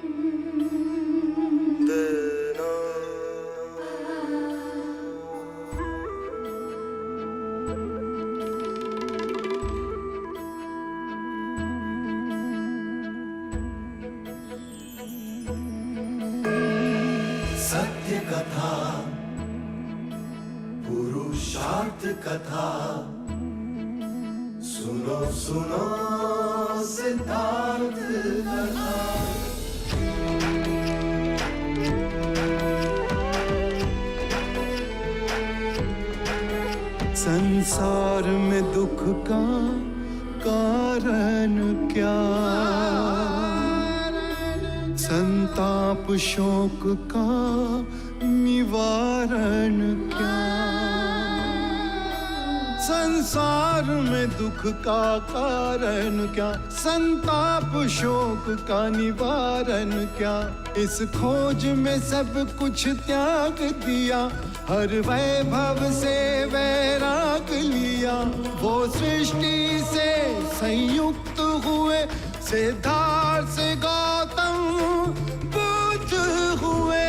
सत्य कथा, पुरुषार्थ कथा, सुनो सुनो सिद्धार्थ कथा। संसार में दुख का कारण क्या, संताप शोक का निवारण क्या। संसार में दुख का कारण क्या, संताप शोक का निवारण क्या। इस खोज में सब कुछ त्याग दिया, हर वैभव से वैराग लिया। वो सृष्टि से संयुक्त हुए, सिद्धार्थ से गौतम बुद्ध हुए।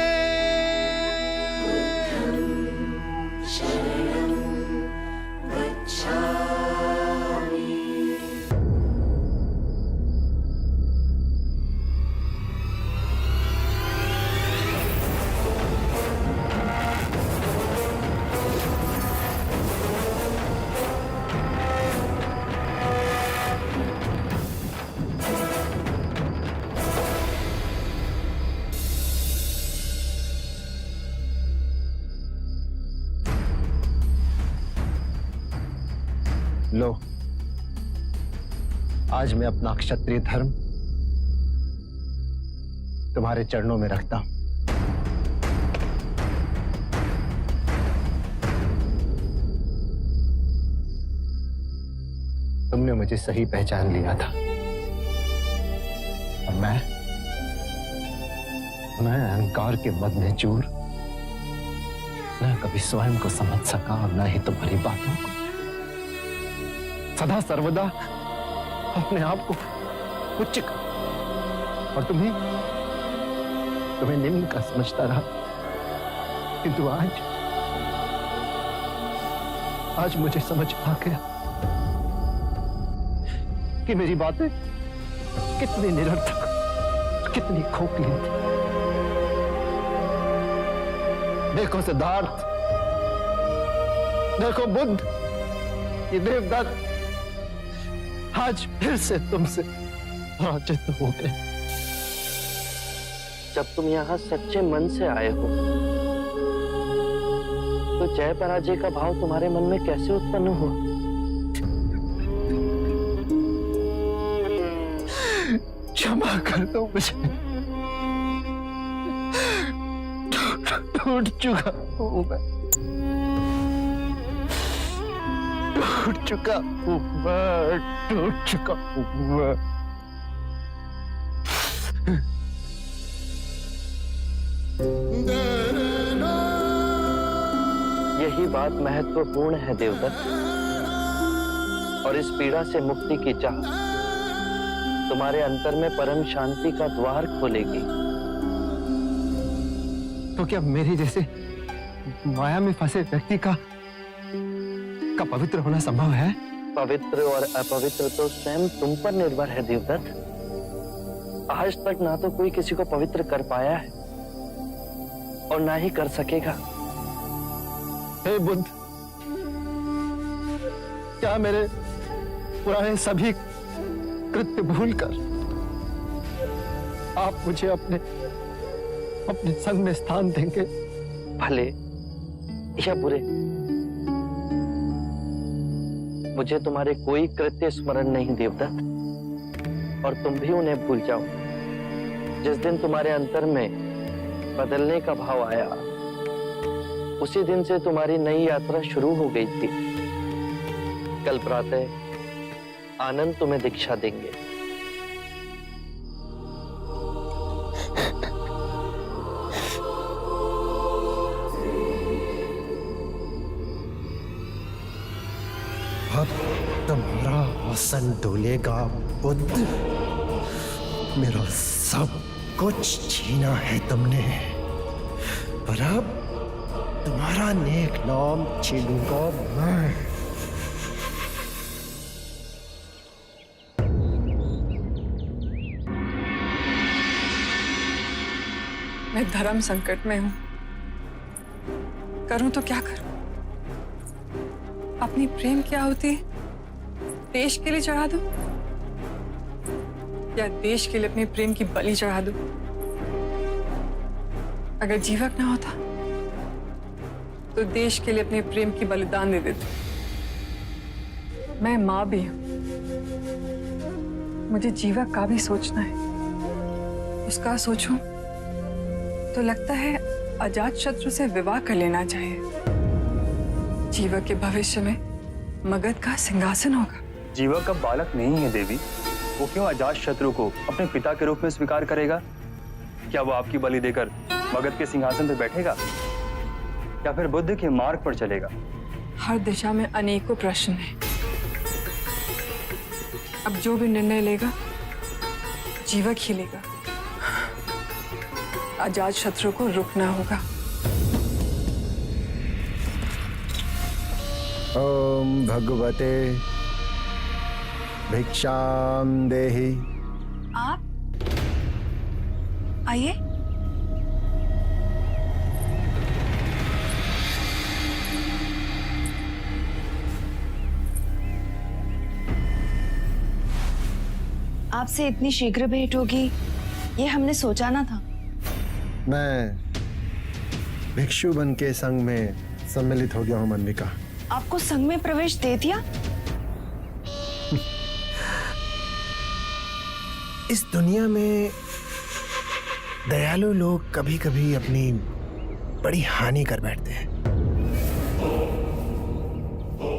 लो, आज मैं अपना क्षत्रिय धर्म तुम्हारे चरणों में रखता हूं। तुमने मुझे सही पहचान लिया था और मैं अहंकार के मद में चूर न कभी स्वयं को समझ सका और न ही तुम्हारी बातों को। सदा सर्वदा अपने आप को उच्च कर और तुम्हें निम्न का समझता रहा। किंतु आज मुझे समझ आ गया कि मेरी बातें कितनी निरर्थक, कितनी खोखली थी। देखो सिद्धार्थ, देखो बुद्ध, ये देवदत्त आज फिर से तुमसे पराजित हो गए। जब तुम यहाँ सच्चे मन से आए हो तो जय पराजय का भाव तुम्हारे मन में कैसे उत्पन्न हुआ? क्षमा कर दो मुझे, टूट चुका हूं मैं, टूट चुका हूं मैं, टूट चुका हूं मैं। यही बात महत्वपूर्ण है देवदत्त, और इस पीड़ा से मुक्ति की चाह तुम्हारे अंतर में परम शांति का द्वार खोलेगी। तो क्या मेरे जैसे माया में फंसे व्यक्ति का पवित्र होना संभव है? पवित्र और अपवित्र तो स्वयं तुम पर निर्भर है देवदत्त। आज तक ना तो कोई किसी को पवित्र कर पाया है और ना ही कर सकेगा। हे बुद्ध, क्या मेरे पुराने सभी कृत्य भूलकर आप मुझे अपने संग में स्थान देंगे? भले या बुरे, मुझे तुम्हारे कोई कृत्य स्मरण नहीं देवदत्त, और तुम भी उन्हें भूल जाओ। जिस दिन तुम्हारे अंतर में बदलने का भाव आया, उसी दिन से तुम्हारी नई यात्रा शुरू हो गई थी। कल प्रातः आनंद तुम्हें दीक्षा देंगे। अब तुम्हारा आसन डोलेगा बुद्ध, मेरा सब कुछ छीना है तुमने, पर अब तुम्हारा नेक नाम छीनूंगा मैं। मैं धर्म संकट में हूं, करूं तो क्या करूं? अपनी प्रेम की आहुति देश के लिए चढ़ा दूं या देश के लिए अपने प्रेम की बलि चढ़ा दूं? अगर जीवक ना होता तो देश के लिए अपने प्रेम की बलिदान दे देती। मैं मां भी हूं, मुझे जीवक का भी सोचना है। उसका सोचूं तो लगता है अजात शत्रु से विवाह कर लेना चाहिए। जीवक के भविष्य में मगध का सिंहासन होगा। जीवक अब बालक नहीं है देवी, वो क्यों अजात शत्रु को अपने पिता के रूप में स्वीकार करेगा? क्या वो आपकी बलि देकर मगध के सिंहासन पर बैठेगा या फिर बुद्ध के मार्ग पर चलेगा? हर दिशा में अनेकों प्रश्न हैं। अब जो भी निर्णय लेगा जीवक ही लेगा। अजात शत्रु को रुकना होगा। ओम भगवते भिक्षाम देहि। आप आइए। आपसे इतनी शीघ्र भेंट होगी ये हमने सोचा ना था। मैं भिक्षु बन के संघ में सम्मिलित हो गया हूँ मनविका। आपको संघ में प्रवेश दे दिया? इस दुनिया में दयालु लोग कभी कभी अपनी बड़ी हानि कर बैठते हैं।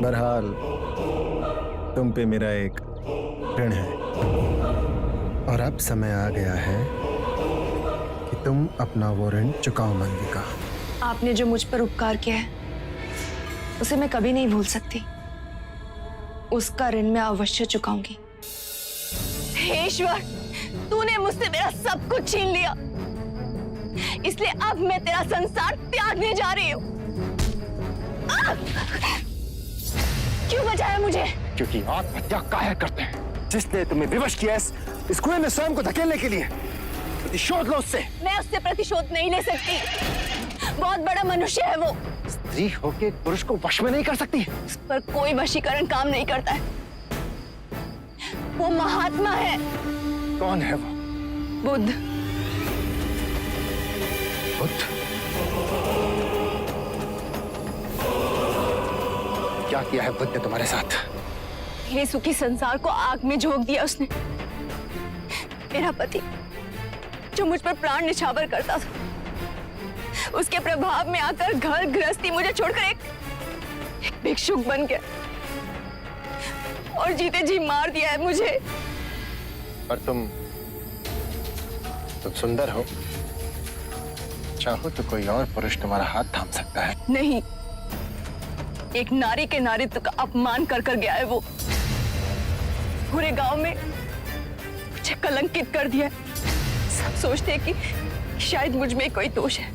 बहरहाल तुम पे मेरा एक ऋण है और अब समय आ गया है कि तुम अपना वो ऋण चुकाओ मनविका। आपने जो मुझ पर उपकार किया है उसे मैं कभी नहीं भूल सकती। उसका ऋण मैं अवश्य चुकाऊंगी। हे ईश्वर, तूने मुझसे मेरा सब कुछ छीन लिया, इसलिए अब मैं तेरा संसार त्यागने जा रही हूँ। क्यों बचाया मुझे? क्योंकि आत्महत्या काहे करते हैं जिसने तुम्हें विवश किया इस कुएं में स्वयं को धकेलने के लिए। प्रतिशोध लो उससे। मैं उससे प्रतिशोध नहीं ले सकती। बहुत बड़ा मनुष्य है वो। स्त्री होके पुरुष को वश में नहीं कर सकती। उस पर कोई वशीकरण काम नहीं करता है। वो महात्मा है। कौन है वो? बुद्ध। बुद्ध? क्या किया है बुद्ध ने तुम्हारे साथ? ये सुखी संसार को आग में झोंक दिया उसने। मेरा पति जो मुझ पर प्राण निछावर करता था, उसके प्रभाव में आकर घर गृहस्थी मुझे छोड़कर एक भिक्षुक बन गया और जीते जी मार दिया है मुझे। पर तुम सुंदर हो, चाहो तो कोई और पुरुष तुम्हारा हाथ थाम सकता है। नहीं, एक नारी के नारित्व का अपमान कर कर गया है वो। पूरे गांव में मुझे कलंकित कर दिया। सब सोचते हैं कि शायद मुझ में कोई दोष है।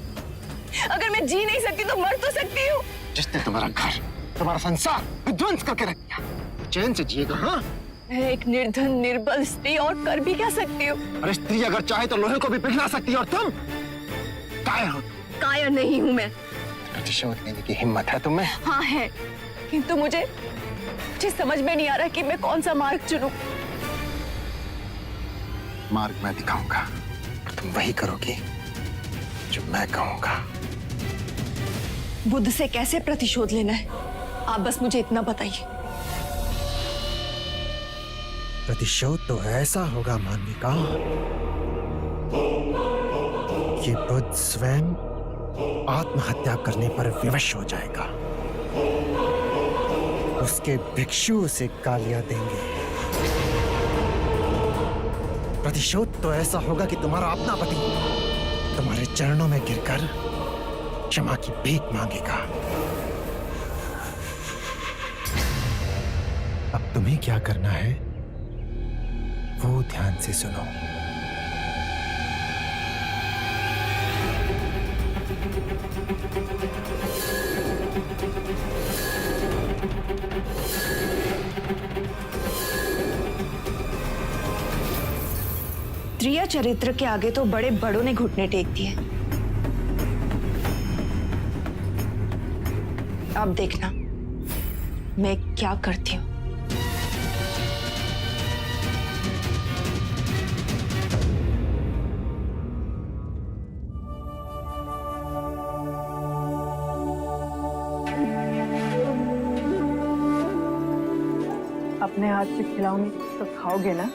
अगर मैं जी नहीं सकती तो मर तो सकती हूँ। जिसने तुम्हारा घर, तुम्हारा संसार विध्वंस करके रख दिया, चैन से जिएगा? हाँ, मैं एक निर्धन निर्बल स्त्री और कर भी क्या सकती हूँ? अरे स्त्री अगर चाहे तो लोहे को भी पिघला सकती है, और तुम कायर हो। कायर नहीं हूँ मैं। प्रतिशोध लेने की हिम्मत है तुम्हें? हाँ है, किंतु मुझे समझ में नहीं आ रहा कि मैं कौन सा मार्ग चुनूं। मार्ग मैं दिखाऊंगा, तुम वही करोगी जो मैं कहूंगा। बुद्ध से कैसे प्रतिशोध लेना है, आप बस मुझे इतना बताइए। प्रतिशोध तो ऐसा होगा मानविका कि बुद्ध स्वयं आत्महत्या करने पर विवश हो जाएगा। उसके भिक्षु उसे गालियां देंगे। प्रतिशोध तो ऐसा होगा कि तुम्हारा अपना पति तुम्हारे चरणों में गिरकर क्षमा की भीख मांगेगा। अब तुम्हें क्या करना है वो ध्यान से सुनो। चरित्र के आगे तो बड़े बड़ों ने घुटने टेक दिए। अब देखना मैं क्या करती हूँ। अपने हाथ से खिलाऊंगी तो खाओगे ना?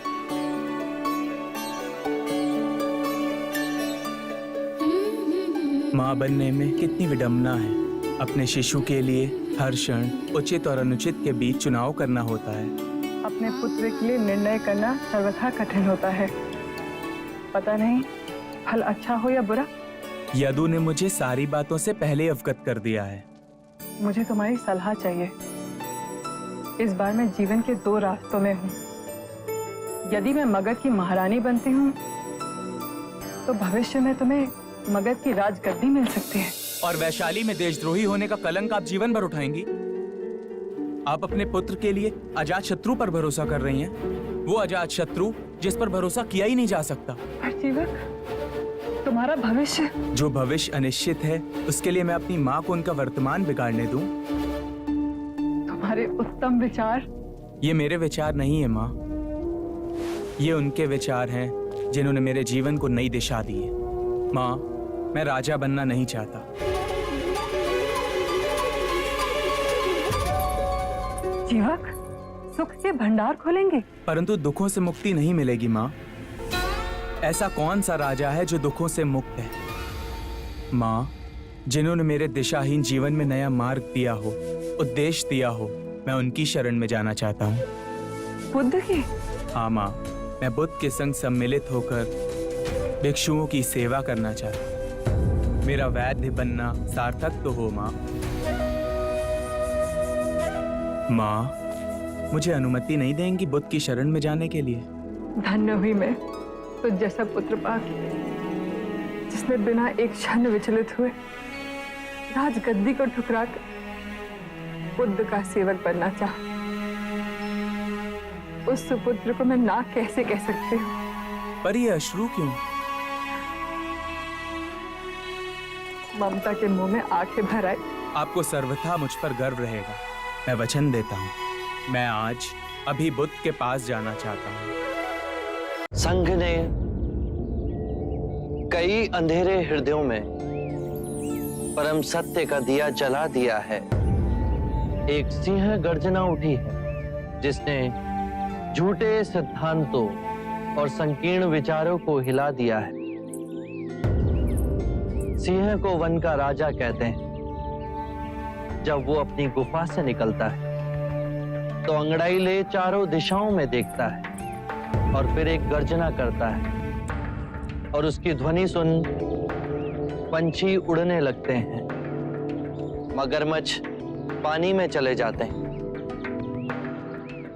माँ बनने में कितनी विडंबना है। अपने शिशु के लिए हर क्षण उचित और अनुचित के बीच चुनाव करना होता है। अपने पुत्र के लिए निर्णय करना सर्वथा कठिन होता है। पता नहीं फल अच्छा हो या बुरा। यदु ने मुझे सारी बातों से पहले अवगत कर दिया है। मुझे तुम्हारी सलाह चाहिए। इस बार मैं जीवन के 2 रास्तों में हूँ। यदि मैं मगध की महारानी बनती हूँ तो भविष्य में तुम्हें मगध की राजगद्दी मिल सकती है। और वैशाली में देशद्रोही होने का कलंक आप जीवन भर उठाएंगी। आप अपने पुत्र के लिए अजात शत्रु पर भरोसा कर रही हैं। वो अजात शत्रु जिस पर भरोसा किया ही नहीं जा सकता। पर जीवक, तुम्हारा भविष्य। जो भविष्य अनिश्चित है उसके लिए मैं अपनी माँ को उनका वर्तमान बिगाड़ने दूं? तुम्हारे उत्तम विचार। ये मेरे विचार नहीं है माँ, ये उनके विचार हैं जिन्होंने मेरे जीवन को नई दिशा दी है। माँ, मैं राजा बनना नहीं चाहता। जीवक, सुख के भंडार खोलेंगे परंतु दुखों से मुक्ति नहीं मिलेगी माँ। ऐसा कौन सा राजा है जो दुखों से मुक्त है? माँ, जिन्होंने मेरे दिशाहीन जीवन में नया मार्ग दिया हो, उद्देश्य दिया हो, मैं उनकी शरण में जाना चाहता हूँ। बुद्ध की? हाँ माँ, मैं बुद्ध के संग सम्मिलित होकर भिक्षुओं की सेवा करना चाहता हूँ। मेरा वैद्य बनना सार्थक तो हो माँ। माँ, मुझे अनुमति नहीं देंगी बुद्ध की शरण में जाने के लिए? धन्य हुई मैं तो जैसा पुत्र पाके जिसने बिना एक क्षण विचलित हुए राजगद्दी को ठुकराकर बुद्ध का सेवक बनना चाहा। उस सुपुत्र को मैं ना कैसे कह सकती हूँ? पर ये अश्रु क्यों? ममता के मुंह में आंखें भर आई। आपको सर्वथा मुझ पर गर्व रहेगा। मैं वचन देता हूँ, मैं आज अभी बुद्ध के पास जाना चाहता हूँ। संघ ने कई अंधेरे हृदयों में परम सत्य का दिया जला दिया है। एक सिंह गर्जना उठी है जिसने झूठे सिद्धांतों और संकीर्ण विचारों को हिला दिया है। सिंह को वन का राजा कहते हैं। जब वो अपनी गुफा से निकलता है तो अंगड़ाई ले चारों दिशाओं में देखता है और फिर एक गर्जना करता है और उसकी ध्वनि सुन पंछी उड़ने लगते हैं, मगरमच्छ पानी में चले जाते हैं।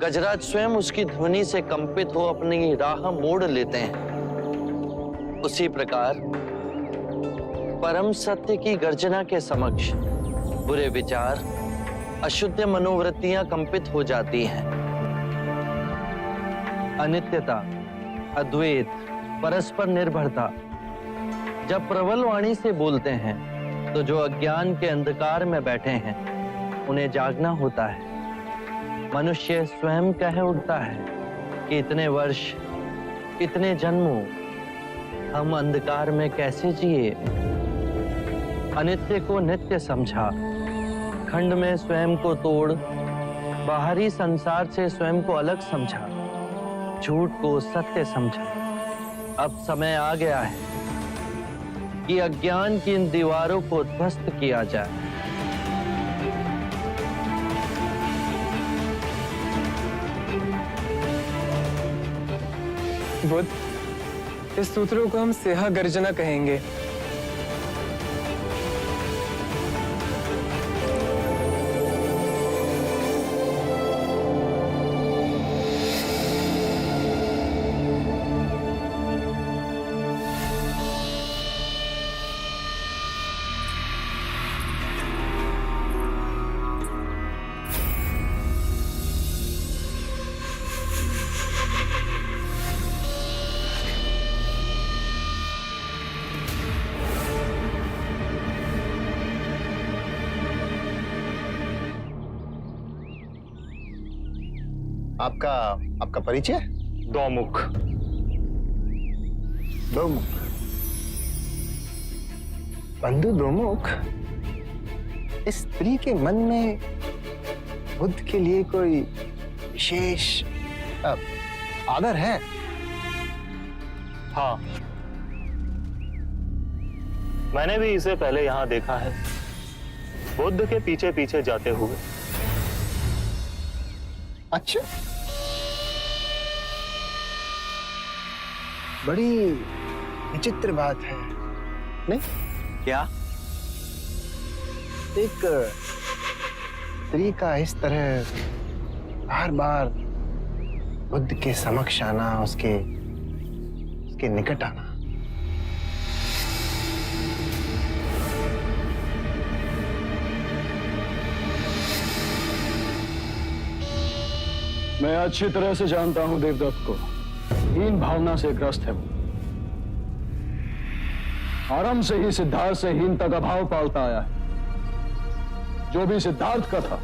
गजराज स्वयं उसकी ध्वनि से कंपित हो अपनी राह मोड़ लेते हैं। उसी प्रकार परम सत्य की गर्जना के समक्ष बुरे विचार, अशुद्ध मनोवृत्तियां कंपित हो जाती हैं। अनित्यता, अद्वैत, परस्पर निर्भरता जब प्रबल वाणी से बोलते हैं तो जो अज्ञान के अंधकार में बैठे हैं उन्हें जागना होता है। मनुष्य स्वयं कह उठता है कि इतने वर्ष, इतने जन्मों हम अंधकार में कैसे जिए। अनित्य को नित्य समझा, खंड में स्वयं को तोड़, बाहरी संसार से स्वयं को अलग समझा, झूठ को सत्य समझा। अब समय आ गया है कि अज्ञान की इन दीवारों को ध्वस्त किया जाए। बुद्ध, इस सूत्रों को हम सेहा गर्जना कहेंगे। आपका आपका परिचय? दौमुख। दोमुख। बंधु दोमुख, इस स्त्री के मन में बुद्ध के लिए कोई विशेष आदर है? हाँ, मैंने भी इसे पहले यहां देखा है, बुद्ध के पीछे पीछे जाते हुए। अच्छा, बड़ी विचित्र बात है, नहीं? क्या? एक स्त्री का इस तरह बार बार बुद्ध के समक्ष आना, उसके निकट आना। मैं अच्छी तरह से जानता हूं देवदत्त को। हीन भावना से ग्रस्त है वो। आरंभ से ही सिद्धार्थ से हीनता का भाव पालता आया है। जो भी सिद्धार्थ का था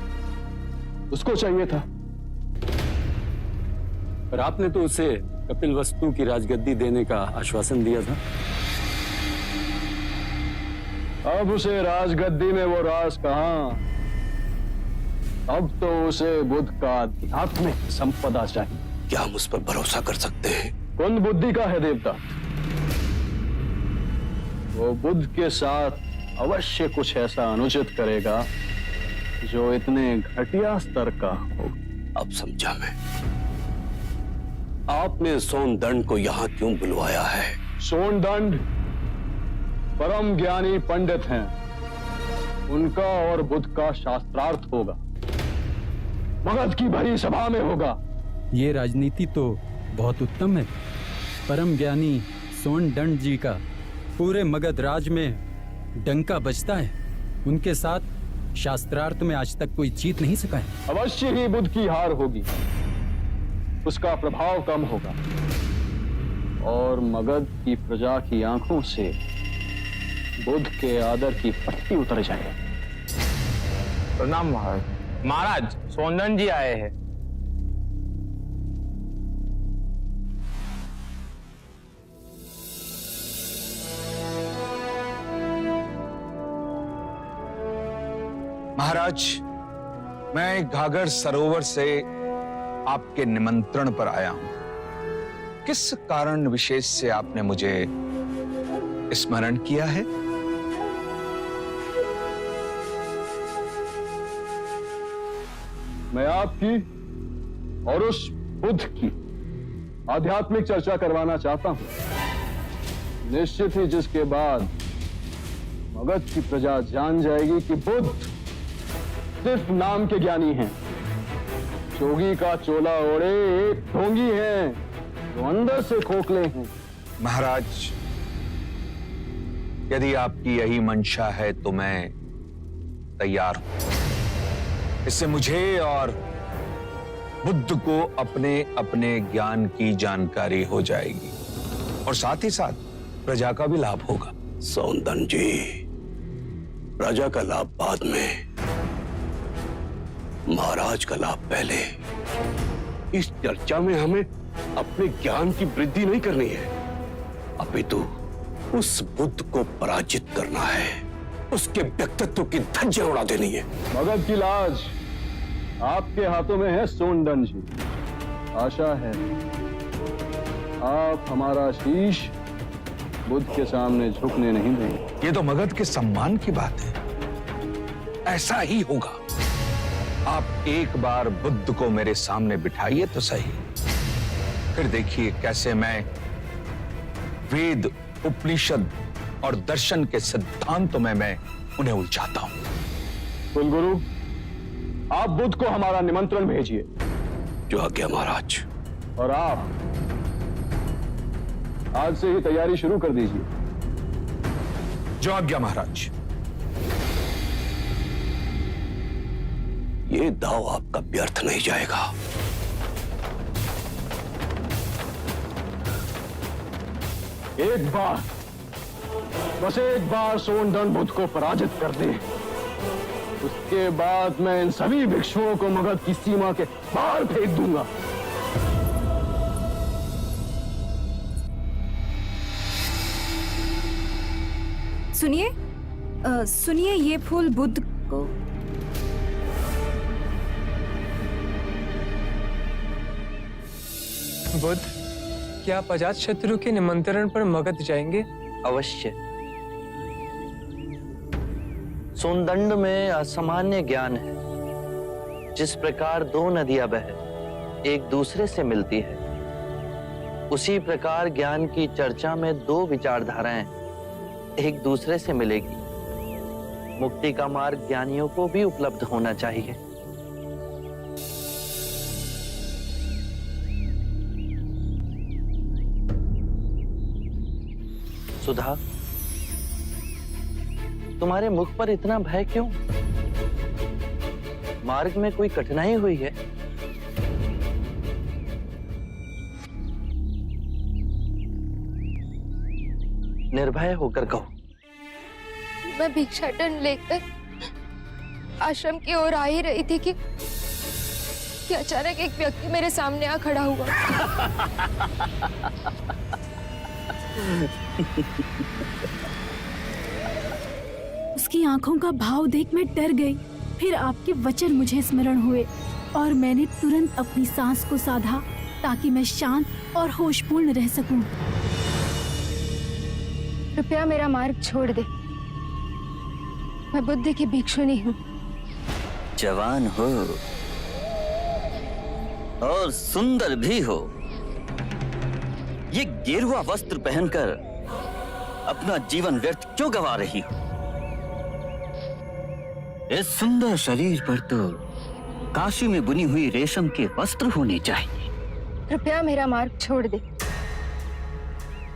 उसको चाहिए था, पर आपने तो उसे कपिलवस्तु की राजगद्दी देने का आश्वासन दिया था। अब उसे राजगद्दी में वो राज कहां, अब तो उसे बुद्ध का आध्यात्मिक संपदा चाहिए। क्या हम उस पर भरोसा कर सकते हैं? कुंद बुद्धि का है देवता, वो बुद्ध के साथ अवश्य कुछ ऐसा अनुचित करेगा जो इतने घटिया स्तर का हो। अब समझा मैं। आपने सोनदंड को यहाँ क्यों बुलवाया है? सोनदंड परम ज्ञानी पंडित हैं, उनका और बुद्ध का शास्त्रार्थ होगा, मगध की भरी सभा में होगा। ये राजनीति तो बहुत उत्तम है। परम ज्ञानी सोनदंड जी का पूरे मगध राज में डंका बजता है। उनके साथ शास्त्रार्थ में आज तक कोई जीत नहीं सका है। अवश्य ही बुद्ध की हार होगी, उसका प्रभाव कम होगा और मगध की प्रजा की आंखों से बुद्ध के आदर की पट्टी उतर जाएगी। प्रणाम महाराज। महाराज, सोनदंड जी आए हैं। महाराज, मैं घाघर सरोवर से आपके निमंत्रण पर आया हूं। किस कारण विशेष से आपने मुझे स्मरण किया है? मैं आपकी और उस बुद्ध की आध्यात्मिक चर्चा करवाना चाहता हूं। निश्चित ही जिसके बाद मगध की प्रजा जान जाएगी कि बुद्ध सिर्फ नाम के ज्ञानी हैं, जोगी का चोला ओढ़े एक ढोंगी हैं जो अंदर से खोखले हैं। महाराज, यदि आपकी यही मंशा है तो मैं तैयार हूं। इससे मुझे और बुद्ध को अपने अपने ज्ञान की जानकारी हो जाएगी और साथ ही साथ प्रजा का भी लाभ होगा। सोनदंड जी, प्रजा का लाभ बाद में, महाराज का लाभ पहले। इस चर्चा में हमें अपने ज्ञान की वृद्धि नहीं करनी है, अपितु उस बुद्ध को पराजित करना है, उसके व्यक्तित्व की धज्जियां उड़ा देनी है। मगध की लाज आपके हाथों में है सोनदंड जी। आशा है आप हमारा शीश बुद्ध के सामने झुकने नहीं देंगे। ये तो मगध के सम्मान की बात है, ऐसा ही होगा। आप एक बार बुद्ध को मेरे सामने बिठाइए तो सही, फिर देखिए कैसे मैं वेद, उपनिषद और दर्शन के सिद्धांतों में मैं उन्हें उलझाता हूं। कुलगुरु, आप बुद्ध को हमारा निमंत्रण भेजिए। जो आज्ञा महाराज। और आप आज से ही तैयारी शुरू कर दीजिए। जो आज्ञा महाराज। ये दाव आपका व्यर्थ नहीं जाएगा। एक बार, बस एक बार सोनदंड बुद्ध को पराजित कर दे, उसके बाद मैं इन सभी भिक्षुओं को मगध की सीमा के बाहर फेंक दूंगा। सुनिए सुनिए, ये फूल बुद्ध को। बुद्ध, क्या आप अजात शत्रु के निमंत्रण पर मगध जाएंगे? अवश्य। सोनदंड में असामान्य ज्ञान है। जिस प्रकार दो नदियां बह एक दूसरे से मिलती है, उसी प्रकार ज्ञान की चर्चा में दो विचारधाराएं एक दूसरे से मिलेगी। मुक्ति का मार्ग ज्ञानियों को भी उपलब्ध होना चाहिए। सुधा, तुम्हारे मुख पर इतना भय क्यों? मार्ग में कोई कठिनाई हुई है? निर्भय होकर कहो। मैं भिक्षाटन लेकर आश्रम की ओर आ ही रही थी कि अचानक एक व्यक्ति मेरे सामने आ खड़ा हुआ। उसकी आंखों का भाव देख मैं डर गई। फिर आपके वचन मुझे स्मरण हुए और मैंने तुरंत अपनी सांस को साधा ताकि मैं शांत और होशपूर्ण रह सकूं। कृपया मेरा मार्ग छोड़ दे। मैं बुद्ध की भिक्षुनी हूँ। जवान हो और सुंदर भी हो, ये गेरुआ वस्त्र पहनकर अपना जीवन व्यर्थ क्यों गंवा रही हो? इस सुंदर शरीर पर तो काशी में बुनी हुई रेशम के वस्त्र होने चाहिए। कृपया मेरा मार्ग छोड़ दे।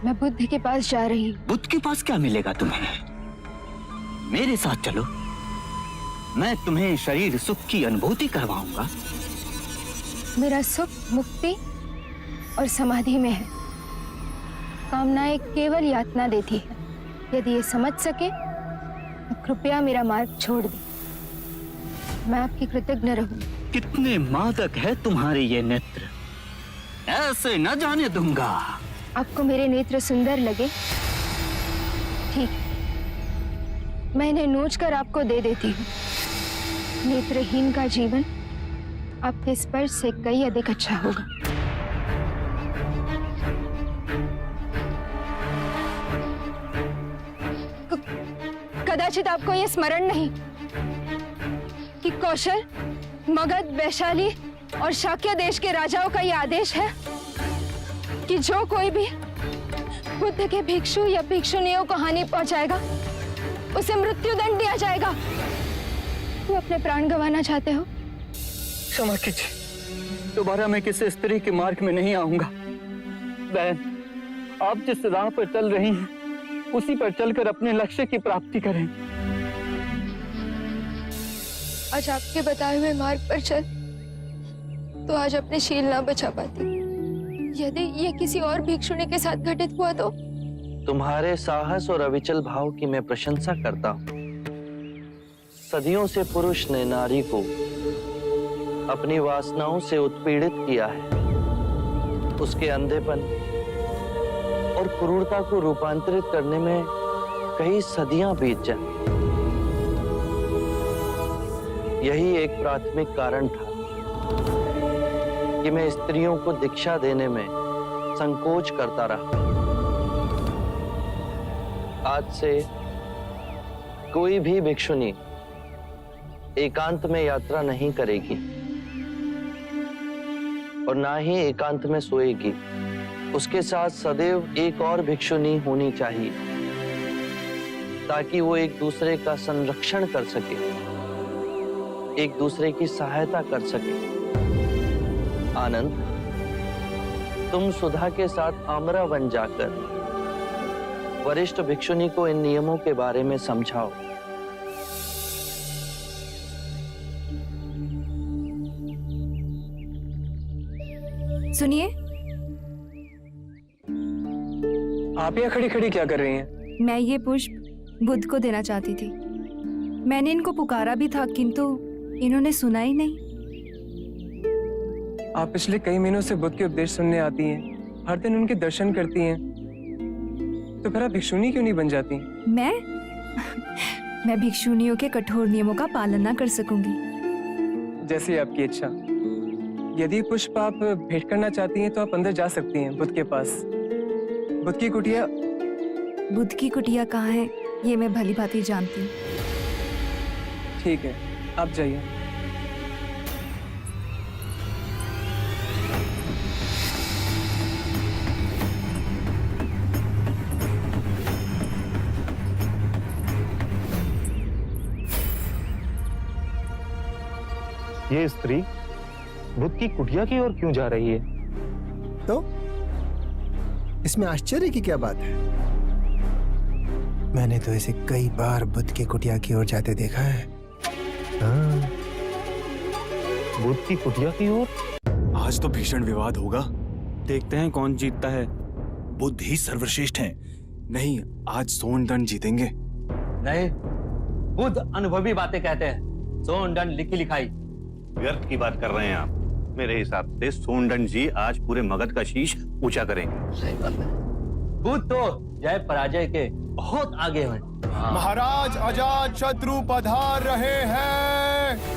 मैं बुद्ध के पास जा रही हूँ। बुद्ध के पास क्या मिलेगा तुम्हें? मेरे साथ चलो, मैं तुम्हें शरीर सुख की अनुभूति करवाऊंगा। मेरा सुख मुक्ति और समाधि में है। कामनाएं केवल यातना देती है। यदि ये समझ सके तो कृपया मेरा मार्ग छोड़ दे। मैं आपकी कृतज्ञ रहूं। कितने मादक है तुम्हारे ये नेत्र, ऐसे न जाने दूंगा। आपको मेरे नेत्र सुंदर लगे? ठीक, मैं इन्हें नोच कर आपको दे देती हूँ। नेत्रहीन का जीवन आपके स्पर्श से कई अधिक अच्छा होगा। कदाचित आपको यह स्मरण नहीं कि कौशल, मगध, वैशाली और शाक्य देश के राजाओं का यह आदेश है कि जो कोई भी बुद्ध के भिक्षु या भिक्षुनियों को हानि पहुंचाएगा उसे मृत्यु दंड दिया जाएगा। तुम अपने प्राण गंवाना चाहते हो? क्षमा कीजिए, दोबारा मैं किसी स्त्री के मार्ग में नहीं आऊंगा। बहन, आप जिस राह पर चल रही हैं, उसी पर चलकर अपने लक्ष्य की प्राप्ति करें। आज आपके बताए हुए मार्ग पर चल तो आज अपने शील ना बचा पाती। यदि ये किसी और भिक्षुनी के साथ घटित हुआ तो? तुम्हारे साहस और अविचल भाव की मैं प्रशंसा करता हूँ। सदियों से पुरुष ने नारी को अपनी वासनाओं से उत्पीड़ित किया है। उसके अंधेपन और क्रूरता को रूपांतरित करने में कई सदियां बीत जाए। यही एक प्राथमिक कारण था कि मैं स्त्रियों को दीक्षा देने में संकोच करता रहा। आज से कोई भी भिक्षुनी एकांत में यात्रा नहीं करेगी और ना ही एकांत में सोएगी। उसके साथ सदैव एक और भिक्षुनी होनी चाहिए ताकि वो एक दूसरे का संरक्षण कर सके, एक दूसरे की सहायता कर सके। आनंद, तुम सुधा के साथ आमरा वन जाकर वरिष्ठ भिक्षुनी को इन नियमों के बारे में समझाओ। सुनिए, आप यहाँ खड़ी खड़ी क्या कर रही हैं? मैं ये पुष्प बुद्ध को देना चाहती थी। मैंने इनको पुकारा भी था किंतु इन्होंने सुना ही नहीं। आप पिछले कई महीनों से बुद्ध के उपदेश सुनने आती हैं, हर दिन उनके दर्शन करती हैं, तो फिर आप भिक्षुनी क्यों नहीं बन जाती? मैं भिक्षुनियों के कठोर नियमों का पालन ना कर सकूंगी। जैसे आपकी इच्छा। यदि पुष्प आप भेंट करना चाहती हैं तो आप अंदर जा सकती हैं बुद्ध के पास। बुद्ध की कुटिया। बुद्ध की कुटिया कहाँ है ये मैं भली भांति जानती हूँ। ठीक है, आप जाइए। ये स्त्री बुद्ध की कुटिया की ओर क्यों जा रही है? तो इसमें आश्चर्य की क्या बात है? मैंने तो इसे कई बार बुद्ध की कुटिया की ओर जाते देखा है। हाँ। बुद्ध की कुटिया की ओर? आज तो भीषण विवाद होगा। देखते हैं कौन जीतता है। बुद्ध ही सर्वश्रेष्ठ हैं। नहीं, आज सोन दंड जीतेंगे। नहीं, बुद्ध अनुभवी बातें कहते हैं। सोन दंड लिखी लिखाई। व्यर्थ की बात कर रहे हैं आप। मेरे हिसाब से सोनदंड जी आज पूरे मगध का शीश ऊंचा करेंगे। सही बात है। बुद्ध तो जय पराजय के बहुत आगे हैं। महाराज अजात शत्रु पधार रहे हैं।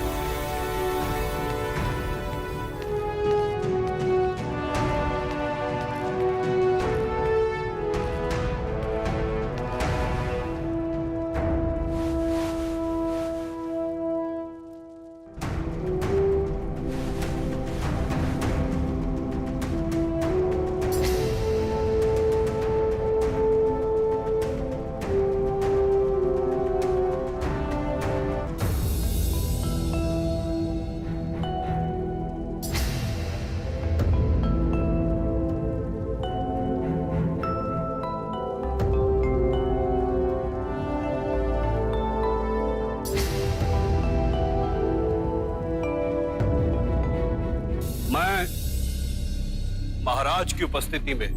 महाराज की उपस्थिति में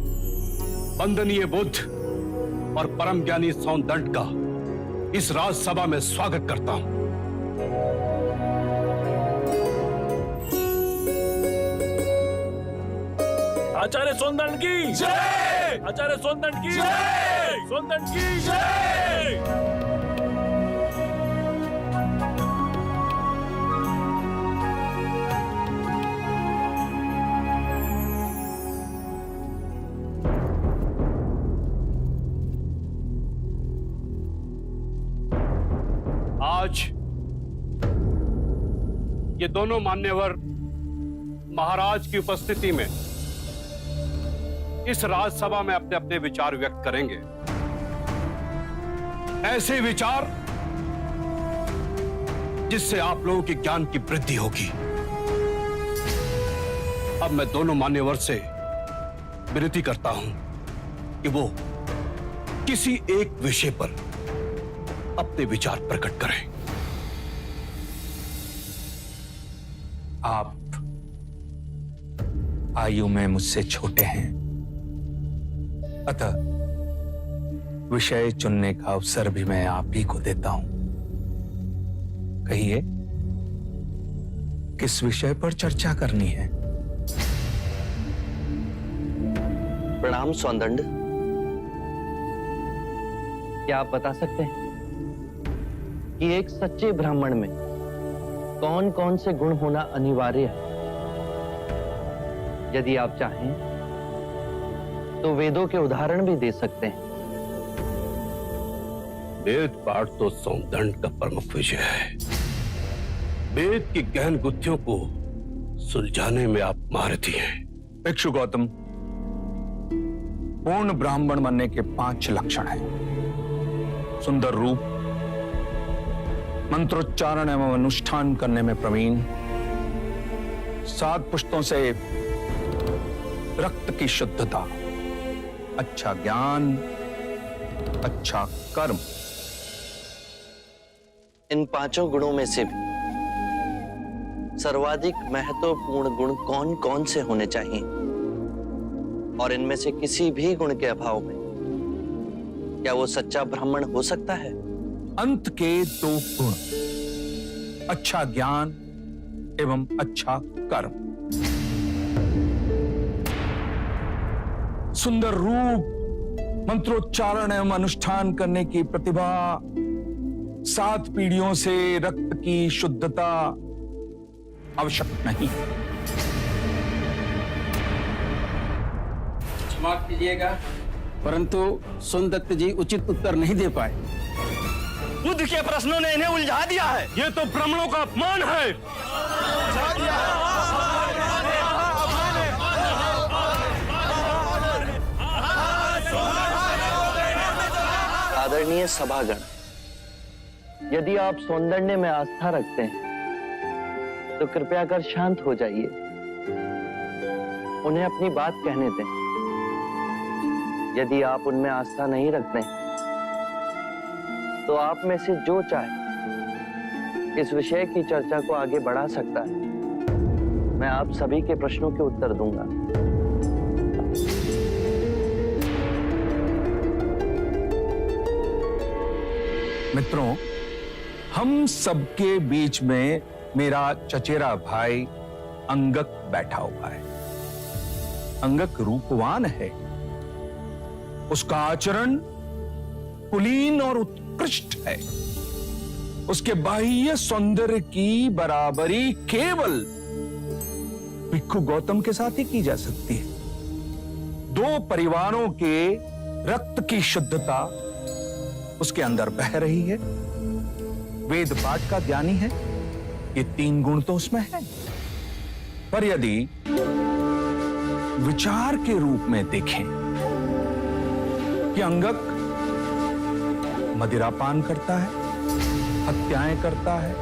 वंदनीय बुद्ध और परम ज्ञानी सोनदंड का इस राजसभा में स्वागत करता हूं। आचार्य सोनदंड की जय! आचार्य सोनदंड की जय! सोनदंड की जय! आज ये दोनों मान्यवर महाराज की उपस्थिति में इस राजसभा में अपने अपने विचार व्यक्त करेंगे। ऐसे विचार जिससे आप लोगों के ज्ञान की वृद्धि होगी। अब मैं दोनों मान्यवर से विनती करता हूं कि वो किसी एक विषय पर अपने विचार प्रकट करें। आप आयु में मुझसे छोटे हैं, अतः विषय चुनने का अवसर भी मैं आप ही को देता हूं। कहिए, किस विषय पर चर्चा करनी है? प्रणाम सोनदंड। क्या आप बता सकते हैं कि एक सच्चे ब्राह्मण में कौन कौन से गुण होना अनिवार्य है? यदि आप चाहें तो वेदों के उदाहरण भी दे सकते हैं। वेद पाठ तो सोनदंड का प्रमुख विषय है। वेद की गहन गुत्थियों को सुलझाने में आप महारथी हैं। भिक्षु गौतम, पूर्ण ब्राह्मण बनने के 5 लक्षण हैं। सुंदर रूप, मंत्रोच्चारण एवं अनुष्ठान करने में प्रवीण, 7 पुष्टों से रक्त की शुद्धता, अच्छा ज्ञान, अच्छा कर्म। इन 5 गुणों में से भी सर्वाधिक महत्वपूर्ण गुण कौन कौन से होने चाहिए? और इनमें से किसी भी गुण के अभाव में क्या वो सच्चा ब्राह्मण हो सकता है? अंत के 2 गुण, अच्छा ज्ञान एवं अच्छा कर्म। सुंदर रूप, मंत्रोच्चारण एवं अनुष्ठान करने की प्रतिभा 7 पीढ़ियों से रक्त की शुद्धता आवश्यक नहीं। क्षमा कीजिएगा, परंतु सोनदत्त जी उचित उत्तर नहीं दे पाए। बुद्ध के प्रश्नों ने इन्हें उलझा दिया है। ये तो ब्राह्मणों का अपमान है। आदरणीय सभागण, यदि आप सौंदर्य में आस्था रखते हैं तो कृपया कर शांत हो जाइए, उन्हें अपनी बात कहने दें। यदि आप उनमें आस्था नहीं रखते हैं तो आप में से जो चाहे इस विषय की चर्चा को आगे बढ़ा सकता है। मैं आप सभी के प्रश्नों के उत्तर दूंगा। मित्रों, हम सबके बीच में मेरा चचेरा भाई अंगक बैठा हुआ है। अंगक रूपवान है, उसका आचरण कुलीन और उत्कृष्ट है। उसके बाह्य सौंदर्य की बराबरी केवल भिक्षु गौतम के साथ ही की जा सकती है। 2 परिवारों के रक्त की शुद्धता उसके अंदर बह रही है। वेद पाठ का ज्ञानी है, ये 3 गुण तो उसमें है। पर यदि विचार के रूप में देखें कि अंगक मदिरापान करता है, हत्याएं करता है,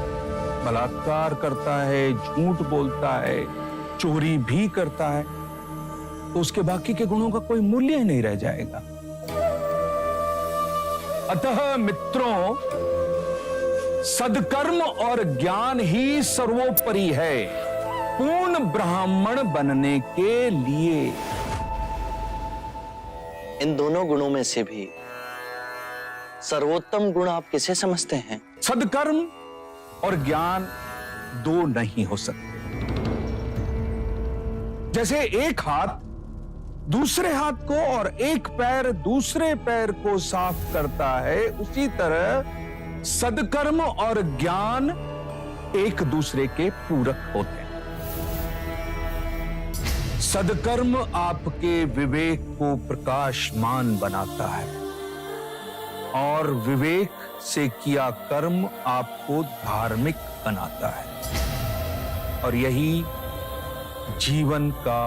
बलात्कार करता है, झूठ बोलता है, चोरी भी करता है, तो उसके बाकी के गुणों का कोई मूल्य ही नहीं रह जाएगा। अतः मित्रों, सदकर्म और ज्ञान ही सर्वोपरि है पूर्ण ब्राह्मण बनने के लिए। इन दोनों गुणों में से भी सर्वोत्तम गुण आप किसे समझते हैं? सदकर्म और ज्ञान 2 नहीं हो सकते। जैसे एक हाथ दूसरे हाथ को और एक पैर दूसरे पैर को साफ करता है, उसी तरह सदकर्म और ज्ञान एक दूसरे के पूरक होते हैं। सदकर्म आपके विवेक को प्रकाशमान बनाता है और विवेक से किया कर्म आपको धार्मिक बनाता है, और यही जीवन का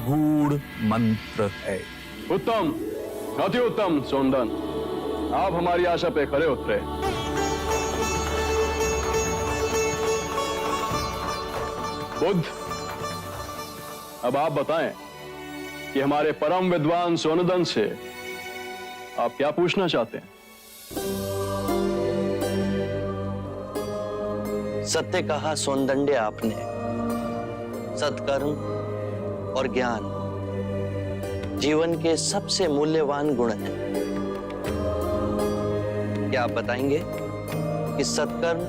गूढ़ मंत्र है। उत्तम, अति उत्तम सोनदन, आप हमारी आशा पे खरे उतरे। बुद्ध, अब आप बताएं कि हमारे परम विद्वान सोनदन से आप क्या पूछना चाहते हैं? सत्य कहा सौंदर्य आपने। सत्कर्म और ज्ञान जीवन के सबसे मूल्यवान गुण हैं। क्या आप बताएंगे कि सत्कर्म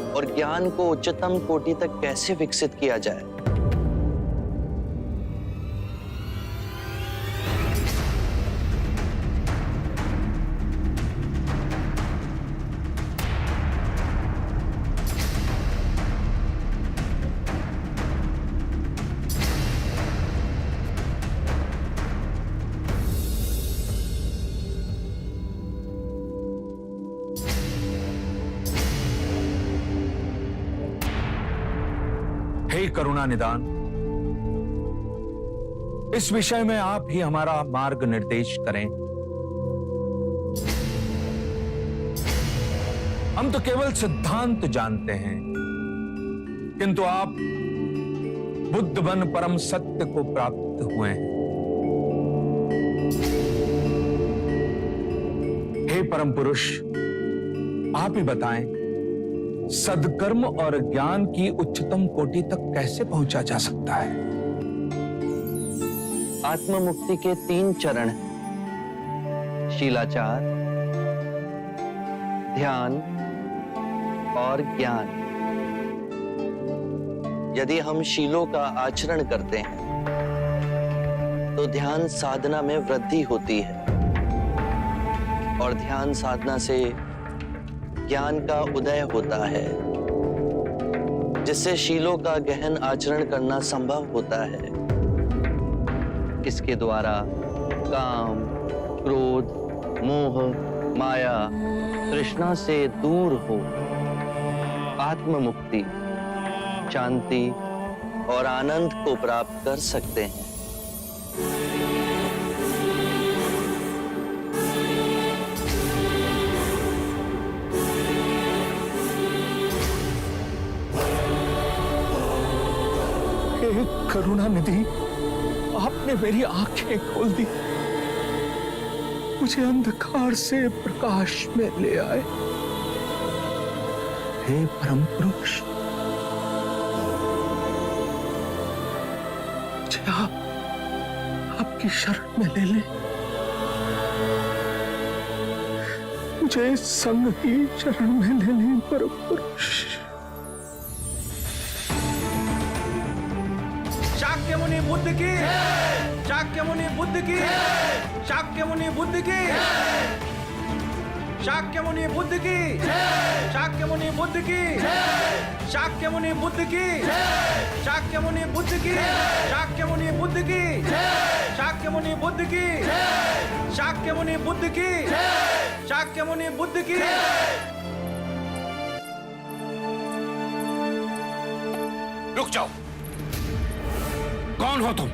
और ज्ञान को उच्चतम कोटि तक कैसे विकसित किया जाए? हे करुणा निदान, इस विषय में आप ही हमारा मार्ग निर्देश करें। हम तो केवल सिद्धांत जानते हैं, किंतु आप बुद्ध बन परम सत्य को प्राप्त हुए हैं। हे परम पुरुष, आप ही बताएं, सदकर्म और ज्ञान की उच्चतम कोटि तक कैसे पहुंचा जा सकता है? आत्म मुक्ति के 3 चरण हैं: शीलाचार, ध्यान और ज्ञान। यदि हम शीलों का आचरण करते हैं तो ध्यान साधना में वृद्धि होती है, और ध्यान साधना से ज्ञान का उदय होता है, जिससे शीलों का गहन आचरण करना संभव होता है। इसके द्वारा काम, क्रोध, मोह, माया, तृष्णा से दूर हो आत्म मुक्ति, शांति और आनंद को प्राप्त कर सकते हैं। हे करुणानिधि, आपने मेरी आंखें खोल दी, मुझे अंधकार से प्रकाश में ले आए। हे परम पुरुष, मुझे आपकी शरण में ले ले। मुझे संग की शरण में ले ले परम पुरुष। शाक्य मुनि बुद्ध की, शाक्य मुनि बुद्ध की, शाक्य मुनि बुद्ध की, शाक्य मुनि बुद्ध की, शाक्य मुनि बुद्ध की, शाक्य मुनि बुद्ध की, शाक्य मुनि बुद्ध की, शाक्य मुनि बुद्ध की, शाक्य मुनि बुद्ध की, शाक्य मुनि बुद्ध की, शाक्य मुनि बुद्ध की। रुक जाओ। कौन हो तुम?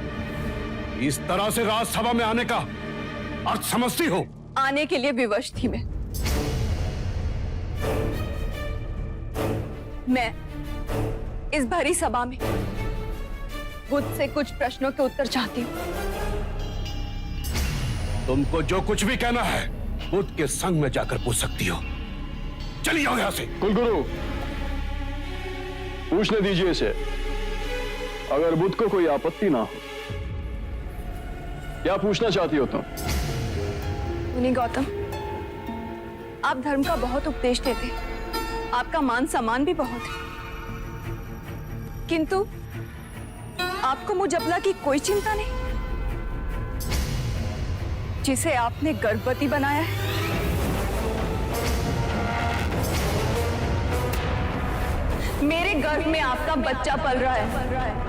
इस तरह से राजसभा में आने का अर्थ समझती हो? आने के लिए विवश थी मैं इस भरी सभा में बुद्ध से कुछ प्रश्नों के उत्तर चाहती हूँ। तुमको जो कुछ भी कहना है बुद्ध के संग में जाकर पूछ सकती हो। चलिए जाओ यहां से। कुलगुरु, पूछने दीजिए इसे, अगर बुद्ध को कोई आपत्ति ना हो। क्या पूछना चाहती हो तुम? मुनि गौतम, आप धर्म का बहुत उपदेश देते, आपका मान सम्मान भी बहुत है, किंतु आपको मुझ अबला की कोई चिंता नहीं, जिसे आपने गर्भवती बनाया है। मेरे गर्भ में आपका बच्चा पल रहा है।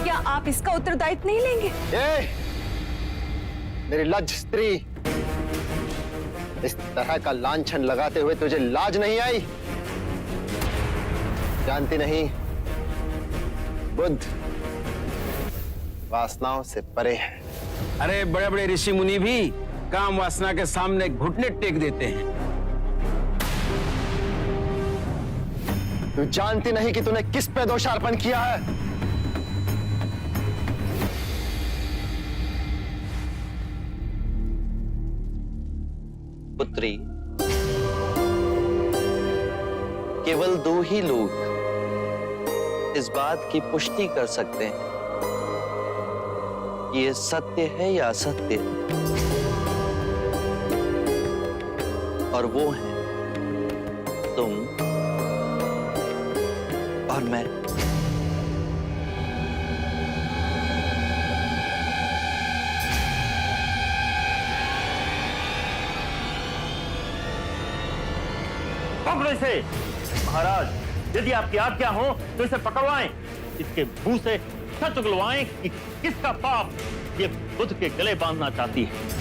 क्या आप इसका उत्तरदायित्व नहीं लेंगे? मेरी लज्ज स्त्री, इस तरह का लांछन लगाते हुए तुझे लाज नहीं आई? जानती नहीं, बुद्ध वासनाओं से परे है। अरे बड़े बड़े ऋषि मुनि भी काम वासना के सामने घुटने टेक देते हैं। तू जानती नहीं कि तूने किस पे दोषारोपण किया है? पुत्री, केवल दो ही लोग इस बात की पुष्टि कर सकते हैं कि ये सत्य है या असत्य, और वो हैं तुम और मैं। पकड़ो इसे। महाराज, यदि आपकी आज्ञा हो तो इसे पकड़वाएं, इसके मुंह से सच उगलवाएं कि किसका पाप ये बुद्ध के गले बांधना चाहती है।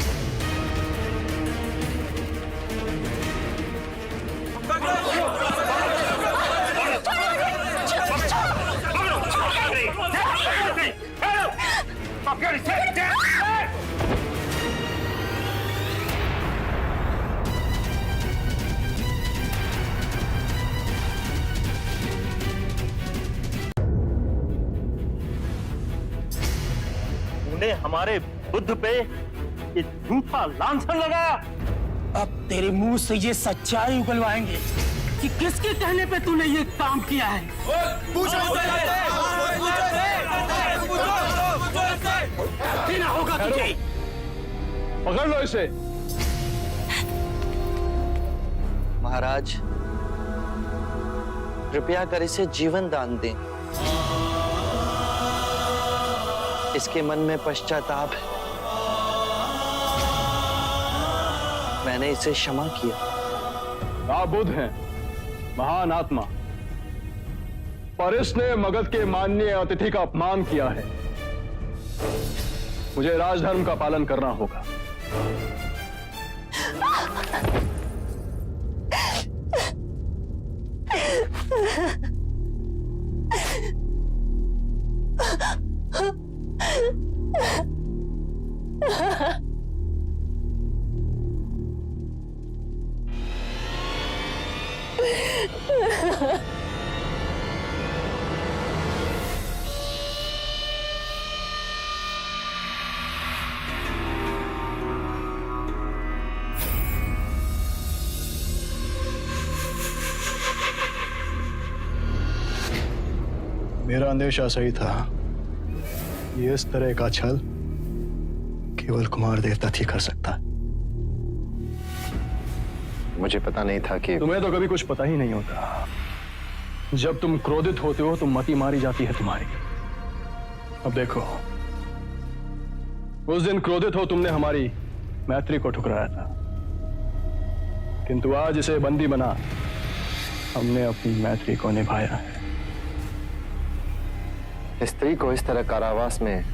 तूने हमारे बुद्ध पे ये झूठा लांछन लगाया। अब तेरे मुंह से ये सच्चाई उगलवाएंगे कि किसके कहने पे तूने ये काम किया है। ना होगा तुझे। पकड़ लो इसे। महाराज, कृपया कर इसे जीवन दान दें। इसके मन में पश्चाताप है। मैंने इसे क्षमा किया। आप बुद्ध हैं, महान आत्मा, पर इसने मगध के माननीय अतिथि का अपमान किया है। मुझे राजधर्म का पालन करना होगा। मेरा अंदेशा सही था। ये इस तरह का छल केवल कुमार देवता ही कर सकता है। मुझे पता नहीं था कि तुम्हें तो कभी कुछ पता ही नहीं होता। जब तुम क्रोधित होते हो तो मति मारी जाती है तुम्हारी। अब देखो, उस दिन क्रोधित हो तुमने हमारी मैत्री को ठुकराया था, किंतु आज इसे बंदी बना हमने अपनी मैत्री को निभाया है। स्त्री को इस तरह कारावास में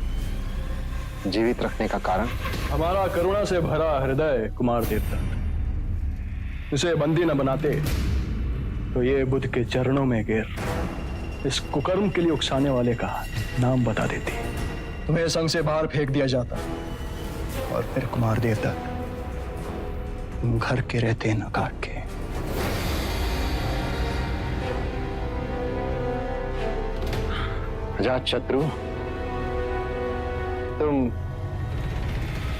जीवित रखने का कारण? हमारा करुणा से भरा हृदय कुमार देवता। इसे बंदी न बनाते तो ये बुद्ध के चरणों में गिर इस कुकर्म के लिए उकसाने वाले का नाम बता देती। तुम्हें संग से बाहर फेंक दिया जाता और फिर कुमार देवता तुम घर के रहते न काट के। अजातशत्रु,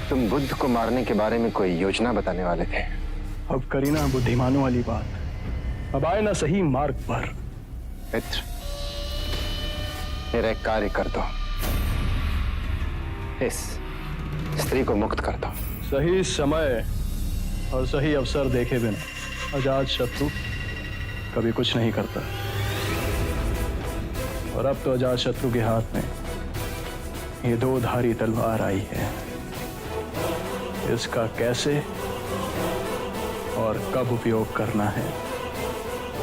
तुम बुद्ध को मारने के बारे में कोई योजना बताने वाले थे। अब करी ना बुद्धिमानों वाली बात। अब आए ना सही मार्ग पर। मित्र, मेरा एक कार्य कर दो। इस स्त्री को मुक्त कर दो। सही समय और सही अवसर देखे बिना अजातशत्रु कभी कुछ नहीं करता। और अब तो अजातशत्रु के हाथ में ये दो धारी तलवार आई है। इसका कैसे और कब उपयोग करना है,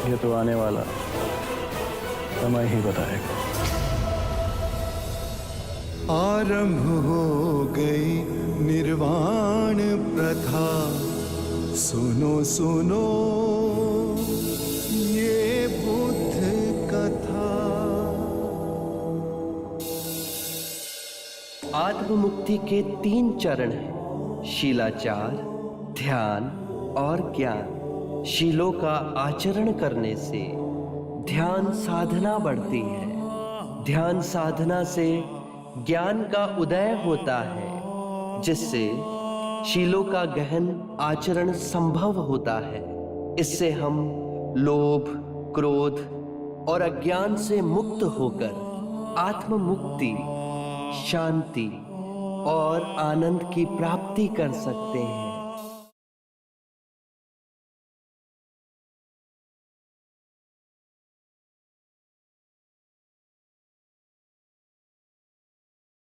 ये तो आने वाला समय ही बताएगा। आरंभ हो गई निर्वाण प्रथा, सुनो सुनो ये बुद्ध कथा। आत्ममुक्ति के 3 चरण हैं: शीलाचार, ध्यान और ज्ञान। शीलों का आचरण करने से ध्यान साधना बढ़ती है। ध्यान साधना से ज्ञान का उदय होता है, जिससे शीलों का गहन आचरण संभव होता है। इससे हम लोभ, क्रोध और अज्ञान से मुक्त होकर आत्ममुक्ति, शांति और आनंद की प्राप्ति कर सकते हैं।